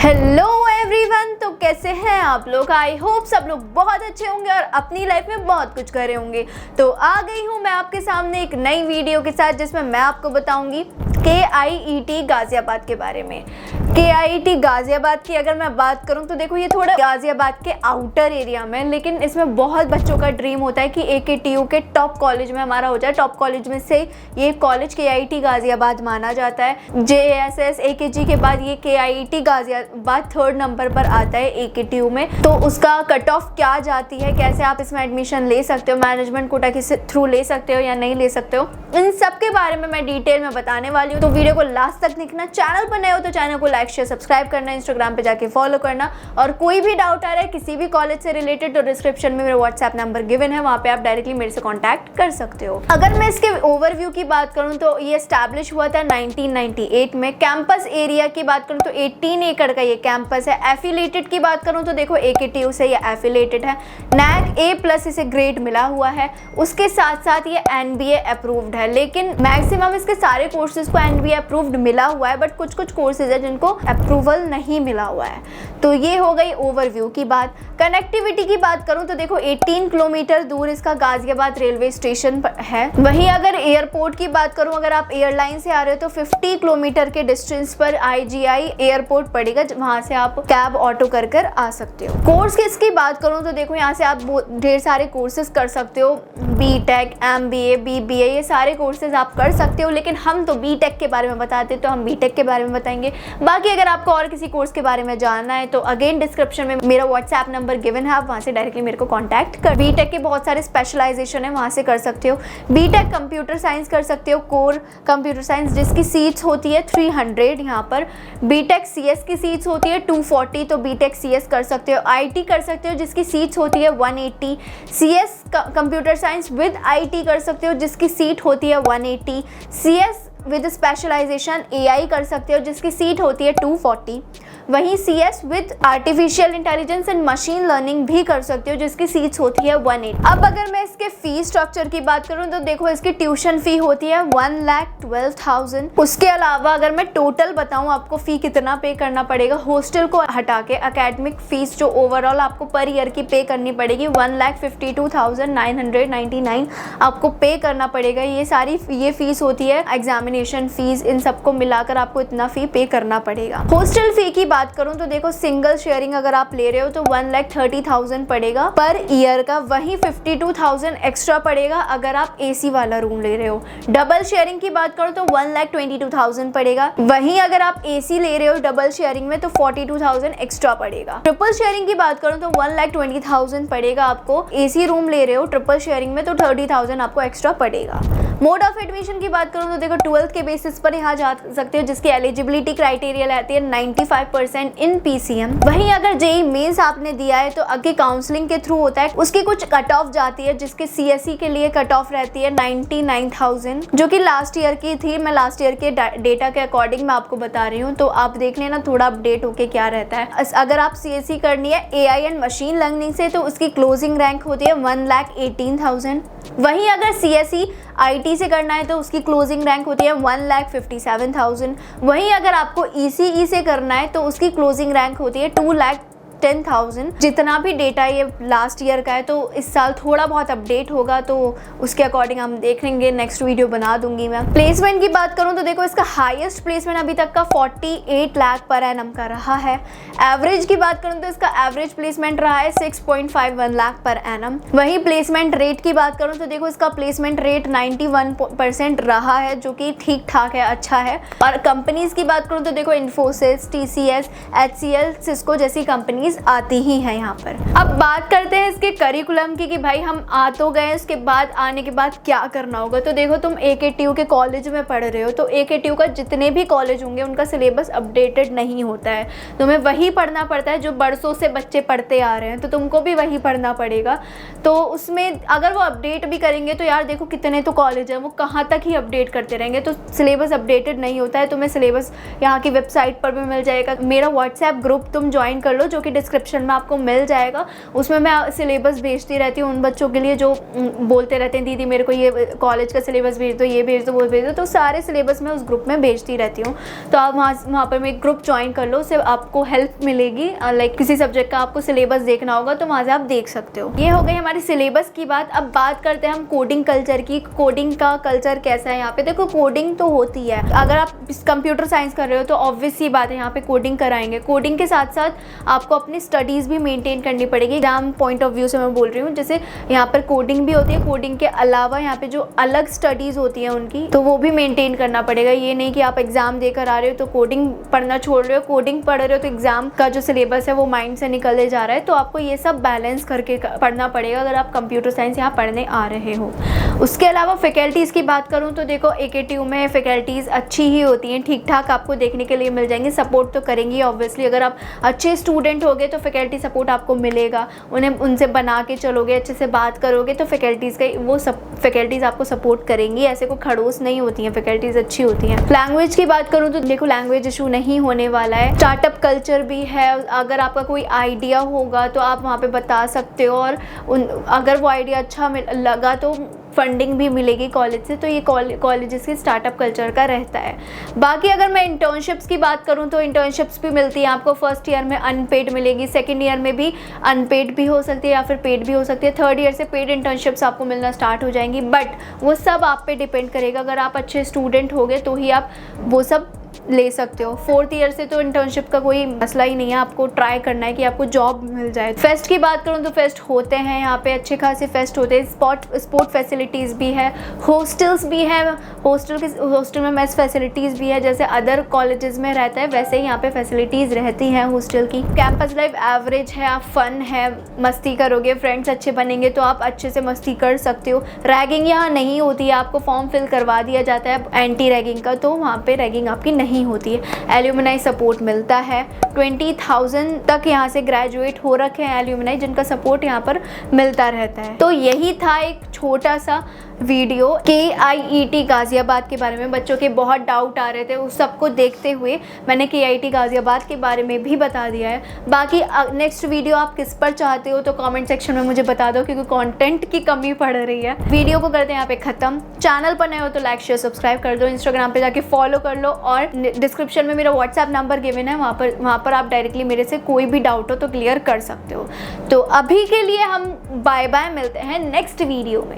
Hello everyone, तो कैसे हैं आप लोग। आई होप सब लोग बहुत अच्छे होंगे और अपनी लाइफ में बहुत कुछ कर रहे होंगे। तो आ गई हूँ मैं आपके सामने एक नई वीडियो के साथ जिसमें मैं आपको बताऊंगी KIET गाजियाबाद के बारे में। KIET गाजियाबाद की अगर मैं बात करूं तो देखो, ये थोड़ा गाजियाबाद के आउटर एरिया में, लेकिन इसमें बहुत बच्चों का ड्रीम होता है कि AKTU के टॉप कॉलेज में हमारा हो जाए। टॉप कॉलेज में से ये कॉलेज KIET गाजियाबाद माना जाता है। JSS AKG के बाद ये KIET गाजियाबाद थर्ड नंबर पर आता है AKTU में। तो उसका कट ऑफ क्या जाती है, कैसे आप इसमें एडमिशन ले सकते हो, मैनेजमेंट कोटा के थ्रू ले सकते हो या नहीं ले सकते हो, इन सब के बारे में मैं डिटेल में बताने वाली हूँ। तो वीडियो को लास्ट तक देखना। चैनल पर नए हो तो चैनल को लाइक शेयर सब्सक्राइब करना, इंस्टाग्राम पे जाके फॉलो करना। और कोई भी डाउट आ रहा है किसी भी कॉलेज से रिलेटेड तो डिस्क्रिप्शन में मेरा व्हाट्सएप नंबर गिवन है, वहाँ पे आप डायरेक्टली मेरे से कॉन्टैक्ट कर सकते हो। अगर मैं इसके ओवरव्यू की बात करूँ तो ये एस्टैब्लिश हुआ था 1998 में। कैंपस एरिया की बात करूँ तो 18 एकड़ का ये कैंपस है। एफिलेटेड की बात करूँ तो देखो AKTU से ये एफिलेटेड है। NAC A+ इसे ग्रेड मिला हुआ है। उसके साथ साथ ये NBA अप्रूव्ड है, लेकिन मैक्सिमम इसके सारे कोर्सेज को NBA अप्रूव्ड मिला हुआ है, बट कुछ कुछ कोर्सेज है जिनको अप्रूवल नहीं मिला हुआ है। तो ये हो गई ओवरव्यू की बात। कनेक्टिविटी की बात करूं तो देखो 18 किलोमीटर दूर इसका गाजियाबाद रेलवे स्टेशन है। वहीं अगर एयरपोर्ट की बात करूं, अगर आप एयरलाइन से आ रहे हो तो 50 किलोमीटर के डिस्टेंस पर IGI एयरपोर्ट पड़ेगा, वहां से आप कैब ऑटो कर आ सकते हो। कोर्स की बात करूं तो देखो यहाँ से आप ढेर सारे कोर्सेज कर सकते हो। BTech, MBA, BBA, ये सारे कोर्सेज आप कर सकते हो, लेकिन हम तो BTech के बारे में बताते तो हम BTech के बारे में बताएंगे। बाकी अगर आपको और किसी कोर्स के बारे में जानना है तो अगेन डिस्क्रिप्शन में मेरा व्हाट्सएप नंबर गिवन है, आप वहाँ से डायरेक्टली मेरे को कांटेक्ट कर। BTech के बहुत सारे स्पेशलाइजेशन है, वहाँ से कर सकते हो। BTech कंप्यूटर साइंस कर सकते हो, कोर कंप्यूटर साइंस, जिसकी सीट्स होती है 300 यहाँ पर। BTech CS की सीट्स होती है 240, तो BTech CS कर सकते हो। IT कर सकते हो जिसकी सीट्स होती है 180। CS computer science with IT कर सकते हो जिसकी सीट होती है 180। CS विद स्पेशलाइजेशन AI कर सकते हो जिसकी सीट होती है 240। वहीं CS with artificial intelligence and machine learning भी कर सकते हो जिसकी सीट्स होती है 180। अब अगर मैं इसके फी स्ट्रक्चर की बात करूं तो देखो, इसकी ट्यूशन फी होती है 1,12,000। उसके अलावा अगर मैं टोटल बताऊं आपको फी कितना पे करना पड़ेगा, हॉस्टल को हटा के एकेडमिक फीस जो ओवरऑल आपको पर ईयर की पे करनी पड़ेगी 1,52,999 आपको पे करना पड़ेगा। ये फीस होती है एग्जामिनेशन फीस, इन सबको मिलाकर आपको इतना फी पे करना पड़ेगा। हॉस्टल फी की बात करूं तो देखो, सिंगल शेयरिंग अगर आप ले रहे हो तो 1,30,000 पड़ेगा पर ईयर का। वहीं 52,000 एक्स्ट्रा पड़ेगा अगर आप AC वाला रूम ले रहे हो। डबल शेयरिंग की बात करो तो 1,22,000 पड़ेगा। वहीं अगर आप AC ले रहे हो डबल शेयरिंग में तो 42,000 एक्स्ट्रा पड़ेगा। ट्रिपल शेयरिंग की बात करूं तो 1,20,000 पड़ेगा आपको। AC रूम ले रहे हो ट्रिपल शेयरिंग में तो 30,000 आपको एक्स्ट्रा पड़ेगा। मोड ऑफ एडमिशन की बात करूं तो देखो, 12th के बेसिस पर यहाँ जा सकते हो जिसकी एलिजिबिलिटी क्राइटेरिया रहती है 95% इन PCM। वहीं अगर JEE मेंस आपने दिया है तो आगे काउंसलिंग के थ्रू होता है, उसकी कुछ कट ऑफ जाती है जिसके CSE के लिए कट ऑफ रहती है 99,000 जो कि लास्ट ईयर की थी। मैं लास्ट ईयर के डेटा के अकॉर्डिंग मैं आपको बता रही हूँ, तो आप देख लेना थोड़ा अपडेट होके क्या रहता है। अगर आप CSE करनी है AI एंड मशीन लर्निंग से तो उसकी क्लोजिंग रैंक होती है 1,18,000। वहीं अगर CSE IT से करना है तो उसकी क्लोजिंग रैंक होती है 1,57,000। वहीं अगर आपको ECE से करना है तो उसकी क्लोजिंग रैंक होती है 2,10,000। जितना भी डेटा ये लास्ट ईयर का है, तो इस साल थोड़ा बहुत अपडेट होगा तो उसके अकॉर्डिंग हम देख लेंगे, नेक्स्ट वीडियो बना दूंगी मैं। प्लेसमेंट की बात करूं तो देखो, इसका हाईएस्ट प्लेसमेंट अभी तक का 48 लाख पर एनम का रहा है। एवरेज की बात करूं तो इसका एवरेज प्लेसमेंट रहा है 6.51 लाख पर एनम। वहीं प्लेसमेंट रेट की बात करूं तो देखो, इसका प्लेसमेंट रेट 91% रहा है जो कि ठीक ठाक है, अच्छा है। और कंपनीज की बात करूं तो देखो, इन्फोसिस, TCS, HCL, सिस्को जैसी कंपनीज आती ही है यहाँ पर। अब बात करते हैं इसके करिकुलम की कि भाई हम आ तो गए, उसके बाद आने के बाद क्या करना होगा। तो देखो, तुम AKTU के कॉलेज में पढ़ रहे हो तो AKTU का जितने भी कॉलेज होंगे उनका सिलेबस अपडेटेड नहीं होता है, तुम्हें वही पढ़ना पड़ता है जो बरसों से बच्चे पढ़ते आ रहे हैं, तो तुमको भी वही पढ़ना पड़ेगा। तो उसमें अगर वो अपडेट भी करेंगे तो यार देखो, कितने तो कॉलेज हैं, वो कहाँ तक ही अपडेट करते रहेंगे, तो सिलेबस अपडेटेड नहीं होता है। तुम्हें सिलेबस यहाँ की वेबसाइट पर भी मिल जाएगा। मेरा व्हाट्सएप ग्रुप तुम ज्वाइन कर लो जो कि डिस्क्रिप्शन में आपको मिल जाएगा। उसमें मैं सिलेबस भेजती रहती हूँ उन बच्चों के लिए जो बोलते रहते हैं दीदी मेरे को ये कॉलेज का सिलेबस भेज दो, ये भेज दो, वो भेज दो, तो सारे सिलेबस मैं उस ग्रुप में भेजती रहती हूँ। तो आप वहाँ पर मैं ग्रुप ज्वाइन कर लो, उससे आपको हेल्प मिलेगी। लाइक किसी सब्जेक्ट का आपको सिलेबस देखना होगा तो वहाँ से आप देख सकते हो। ये हो गई हमारी सिलेबस की बात। अब बात करते हैं हम कोडिंग कल्चर की। कोडिंग का कल्चर कैसा है यहाँ पे? देखो कोडिंग तो होती है, अगर आप कंप्यूटर साइंस कर रहे हो तो ऑब्वियस सी बात है यहाँ पे कोडिंग कराएंगे। कोडिंग के साथ साथ आपको अपनी स्टडीज़ भी मेंटेन करनी पड़ेगी। एग्जाम पॉइंट ऑफ व्यू से मैं बोल रही हूँ, जैसे यहाँ पर कोडिंग भी होती है, कोडिंग के अलावा यहाँ पे जो अलग स्टडीज़ होती हैं उनकी, तो वो भी मेंटेन करना पड़ेगा। ये नहीं कि आप एग्जाम देकर आ रहे हो तो कोडिंग पढ़ना छोड़ रहे हो, कोडिंग पढ़ रहे हो तो एग्जाम का जो सिलेबस है वो माइंड से निकलने जा रहा है। तो आपको ये सब बैलेंस करके पढ़ना पड़ेगा अगर आप कंप्यूटर साइंस यहाँ पढ़ने आ रहे हो। उसके अलावा फैकल्टीज़ की बात करूँ तो देखो AKTU में फैकल्टीज़ अच्छी ही होती हैं, ठीक ठाक आपको देखने के लिए मिल जाएंगी। सपोर्ट तो करेंगी ऑब्वियसली, अगर आप अच्छे स्टूडेंट होगे तो फैकल्टी सपोर्ट आपको मिलेगा। उनसे बना के चलोगे, अच्छे से बात करोगे तो फैकल्टीज़ का वो सब फैकल्टीज़ आपको सपोर्ट करेंगी। ऐसे कोई खड़ूस नहीं होती हैं, फैकल्टीज़ अच्छी होती हैं। लैंग्वेज की बात करूँ तो देखो लैंग्वेज इशू नहीं होने वाला है। स्टार्टअप कल्चर भी है, अगर आपका कोई आइडिया होगा तो आप वहाँ पे बता सकते हो, और अगर वो आइडिया अच्छा लगा तो फंडिंग भी मिलेगी कॉलेज से। तो ये कॉलेजेस के स्टार्टअप कल्चर का रहता है। बाकी अगर मैं इंटर्नशिप्स की बात करूँ तो इंटर्नशिप्स भी मिलती है आपको। फर्स्ट ईयर में अनपेड मिलेगी, सेकेंड ईयर में भी अनपेड भी हो सकती है या फिर पेड भी हो सकती है, थर्ड ईयर से पेड इंटर्नशिप्स आपको मिलना स्टार्ट हो जाएंगी। बट वो सब आप पे डिपेंड करेगा, अगर आप अच्छे स्टूडेंट होगे तो ही आप वो सब ले सकते हो। फोर्थ ईयर से तो इंटर्नशिप का कोई मसला ही नहीं है, आपको ट्राई करना है कि आपको जॉब मिल जाए। फेस्ट की बात करूँ तो फेस्ट होते हैं यहाँ पे, अच्छे खासे फेस्ट होते हैं। स्पोर्ट फैसिलिटीज़ भी है, हॉस्टल्स भी है। हॉस्टल में मेस फैसिलिटीज़ भी है, जैसे अदर कॉलेजेस में रहता है वैसे ही यहाँ पे फैसिलिटीज़ रहती हैं हॉस्टल की। कैंपस लाइफ एवरेज है, आप फन है, मस्ती करोगे, फ्रेंड्स अच्छे बनेंगे तो आप अच्छे से मस्ती कर सकते हो। रैगिंग यहाँ नहीं होती है, आपको फॉर्म फिल करवा दिया जाता है एंटी रैगिंग का, तो वहाँ पे रैगिंग आपकी नहीं होती है। एल्यूमिनाई सपोर्ट मिलता है, 20,000 तक यहाँ से ग्रेजुएट हो रखे हैं एल्यूमिनाई जिनका सपोर्ट यहाँ पर मिलता रहता है। तो यही था एक छोटा सा वीडियो KIET गाज़ियाबाद के बारे में। बच्चों के बहुत डाउट आ रहे थे, उस सबको देखते हुए मैंने KIET गाज़ियाबाद के बारे में भी बता दिया है। बाकी नेक्स्ट वीडियो आप किस पर चाहते हो तो कमेंट सेक्शन में मुझे बता दो, क्योंकि कंटेंट की कमी पड़ रही है। वीडियो को करते हैं यहाँ पे ख़त्म। चैनल पर नए हो तो लाइक शेयर सब्सक्राइब कर दो, इंस्टाग्राम पे जाके फॉलो कर लो, और डिस्क्रिप्शन में मेरा व्हाट्सएप नंबर गिवन है, वहाँ पर आप डायरेक्टली मेरे से कोई भी डाउट हो तो क्लियर कर सकते हो। तो अभी के लिए हम बाय बाय, मिलते हैं नेक्स्ट वीडियो में।